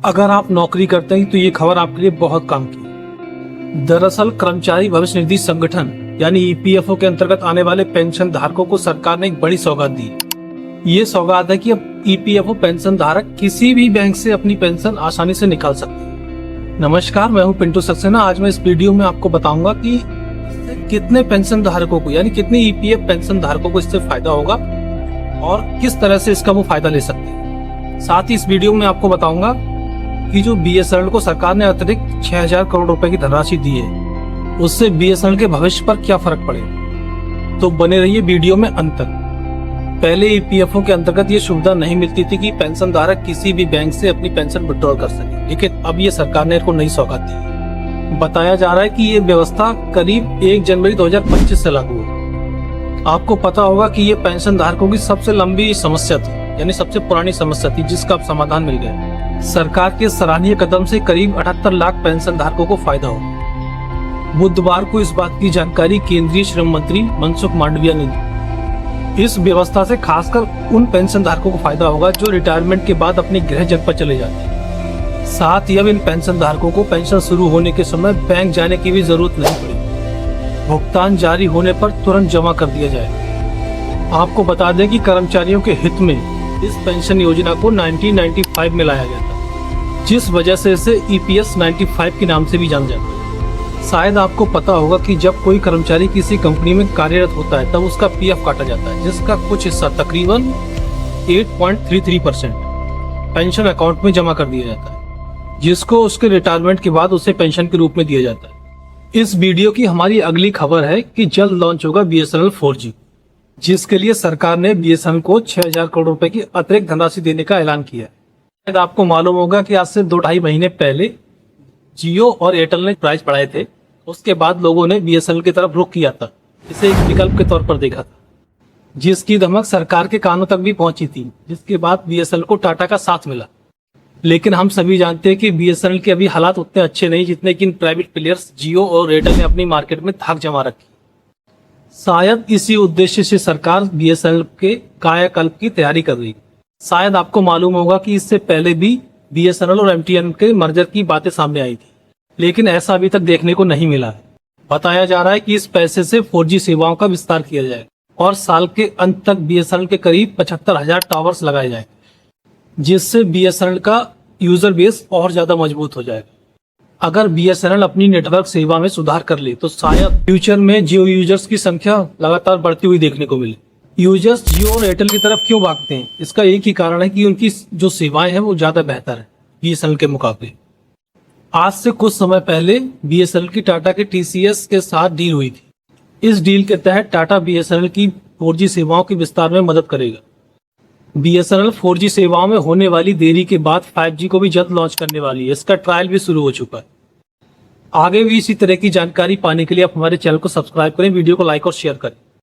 अगर आप नौकरी करते हैं तो ये खबर आपके लिए बहुत काम की है। दरअसल कर्मचारी भविष्य निधि संगठन यानी ईपीएफओ के अंतर्गत आने वाले पेंशन धारकों को सरकार ने एक बड़ी सौगात दी। ये सौगात है कि अब ईपीएफओ पेंशन धारक किसी भी बैंक से अपनी पेंशन आसानी से निकाल सकते हैं। नमस्कार, मैं हूं पिंटू सक्सेना। आज मैं इस वीडियो में आपको बताऊंगा कि कितने पेंशन धारकों को यानी कितने ईपीएफ पेंशन धारकों को इससे फायदा होगा और किस तरह से इसका वो फायदा ले सकते हैं। साथ ही इस वीडियो में आपको बताऊंगा कि जो बीएसएनएल को सरकार ने अतिरिक्त 6000 करोड़ रुपए की धनराशि दी है उससे बीएसएनएल के भविष्य पर क्या फर्क पड़ेगा। तो बने रहिए वीडियो में अंत तक। पहले ईपीएफओ के अंतर्गत ये सुविधा नहीं मिलती थी कि पेंशन धारक किसी भी बैंक से अपनी पेंशन विड्रॉल कर सके, लेकिन अब ये सरकार ने इसको नई सौगात दी है। बताया जा रहा है कि ये व्यवस्था करीब 1 जनवरी 2025 से लागू हो। आपको पता होगा कि ये पेंशन धारकों की सबसे लंबी समस्या थी, यानी सबसे पुरानी समस्या थी, जिसका अब समाधान मिल गया। सरकार के सराहनीय कदम से करीब 78 लाख पेंशन धारकों को फायदा हो। बुधवार को इस बात की जानकारी केंद्रीय श्रम मंत्री मनसुख मांडविया ने दी। इस व्यवस्था से खासकर उन पेंशन धारकों को फायदा होगा जो रिटायरमेंट के बाद अपने गृह जनपद चले जाते हैं। साथ ही अब इन पेंशन धारकों को पेंशन शुरू होने के समय बैंक जाने की भी जरूरत नहीं पड़ेगी। भुगतान जारी होने पर तुरंत जमा कर दिया जाएगा। आपको बता दें कि कर्मचारियों के हित में इस पेंशन योजना को 1995 में लाया गया था, जिस वजह से इसे ईपीएस 95 के नाम से भी जाना जाता है। शायद आपको पता होगा कि जब कोई कर्मचारी किसी कंपनी में कार्यरत होता है तब उसका पीएफ काटा जाता है, जिसका कुछ हिस्सा तकरीबन 8.33% पेंशन अकाउंट में जमा कर दिया जाता है, जिसको उसके रिटायरमेंट के बाद उसे पेंशन के रूप में दिया जाता है। इस वीडियो की हमारी अगली खबर है कि जल्द लॉन्च होगा बीएसएनएल 4G, जिसके लिए सरकार ने बीएसएनएल को 6000 करोड़ रुपए की अतिरिक्त धनराशि देने का ऐलान किया है। शायद आपको मालूम होगा कि आज से 2-2.5 महीने पहले जियो और एयरटेल ने प्राइस बढ़ाए थे। उसके बाद लोगों ने बीएसएनएल की तरफ रुख किया था, इसे एक विकल्प के तौर पर देखा था, जिसकी धमक सरकार के कानों तक भी पहुंची थी, जिसके बाद बीएसएनएल को टाटा का साथ मिला। लेकिन हम सभी जानते हैं कि बीएसएनएल के अभी हालात उतने अच्छे नहीं जितने कि इन प्राइवेट प्लेयर्स जियो और एयरटेल ने अपनी मार्केट में धाक जमा रखी। शायद इसी उद्देश्य से सरकार बीएसएनएल के कायाकल्प की तैयारी कर रही है। शायद आपको मालूम होगा कि इससे पहले भी बीएसएनएल और एमटीएन के मर्जर की बातें सामने आई थी, लेकिन ऐसा अभी तक देखने को नहीं मिला है। बताया जा रहा है कि इस पैसे से 4G सेवाओं का विस्तार किया जाएगा और साल के अंत तक बीएसएनएल के करीब 75,000 टावर्स लगाए जाएंगे, जिससे बीएसएनएल का यूजर बेस और ज्यादा मजबूत हो जाएगा। अगर बीएसएनएल अपनी नेटवर्क सेवा में सुधार कर ले तो शायद फ्यूचर में जियो यूजर्स की संख्या लगातार बढ़ती हुई देखने को मिले। यूजर्स जियो और एयरटेल की तरफ क्यों भागते हैं? इसका एक ही कारण है कि उनकी जो सेवाएं हैं वो ज्यादा बेहतर है बीएसएनएल के मुकाबले। आज से कुछ समय पहले बीएसएनएल की टाटा के टीसीएस के साथ डील हुई थी। इस डील के तहत टाटा बीएसएनएल की 4G सेवाओं के विस्तार में मदद करेगा। बीएसएनएल 4G सेवाओं में होने वाली देरी के बाद 5G को भी जल्द लॉन्च करने वाली है। इसका ट्रायल भी शुरू हो चुका है। आगे भी इसी तरह की जानकारी पाने के लिए आप हमारे चैनल को सब्सक्राइब करें, वीडियो को लाइक और शेयर करें।